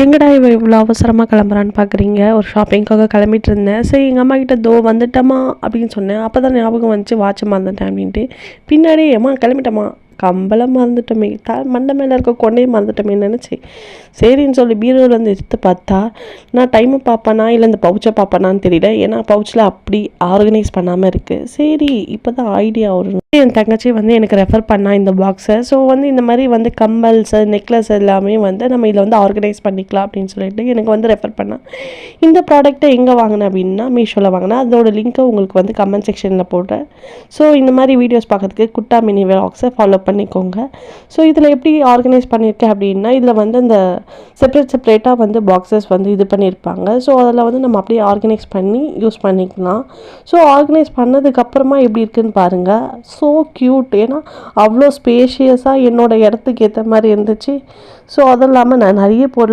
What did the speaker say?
எங்கடா இவ இவ்வளோ அவசரமாக கிளம்புறான்னு பார்க்குறீங்க. ஒரு ஷாப்பிங்காக கிளம்பிட்டு இருந்தேன். சரி எங்கள் அம்மா கிட்ட தோ வந்துட்டேம்மா அப்படின்னு சொன்னேன். அப்போ தான் ஞாபகம் வந்துச்சு வாட்ச் மறந்துட்டேன் அப்படின்ட்டு. பின்னாடி அம்மா கிளம்பிட்டேம்மா, கம்பளம் மறந்துட்டோமே, மண்டை மேலே இருக்க கொண்டையை மறந்துட்டோமே நினச்சி சரின்னு சொல்லி பீரோலேருந்து எடுத்து பார்த்தா நான் டைமை பார்ப்பேனா இல்லை இந்த பவுச்சை பார்ப்பேனான்னு தெரியல. ஏன்னா பவுச்சில் அப்படி ஆர்கனைஸ் பண்ணாமல் இருக்குது. சரி இப்போ தான் ஐடியா வரும். என் தங்கச்சி வந்து எனக்கு ரெஃபர் பண்ணா இந்த பாக்ஸை. ஸோ வந்து இந்த மாதிரி வந்து கம்பல்ஸு நெக்லஸ் எல்லாமே வந்து நம்ம இதில் வந்து ஆர்கனைஸ் பண்ணிக்கலாம் அப்படின்னு சொல்லிட்டு எனக்கு வந்து ரெஃபர் பண்ணால் இந்த ப்ராடக்ட்டை எங்கே வாங்கினேன் அப்படின்னா மீஷோவில் வாங்கினேன். அதோட லிங்க்கை உங்களுக்கு வந்து கமெண்ட் செக்ஷனில் போடுறேன். ஸோ இந்த மாதிரி வீடியோஸ் பார்க்கறதுக்கு குட்டா மினி விலாக்ஸை ஃபாலோ பண்ணிக்கோங்க. ஸோ இதில் எப்படி ஆர்கனைஸ் பண்ணியிருக்கேன் அப்படின்னா இதில் வந்து இந்த செப்பரேட்டாக வந்து பாக்ஸஸ் வந்து இது பண்ணியிருப்பாங்க. ஸோ அதில் வந்து நம்ம அப்படியே ஆர்கனைஸ் பண்ணி யூஸ் பண்ணிக்கலாம். ஸோ ஆர்கனைஸ் பண்ணதுக்கப்புறமா எப்படி இருக்குன்னு பாருங்கள். So cute. ஏன்னா அவ்வளோ ஸ்பேஷியஸாக என்னோடய இடத்துக்கு ஏற்ற மாதிரி இருந்துச்சு. ஸோ அதுவும் இல்லாமல் நான் நிறைய பொருள்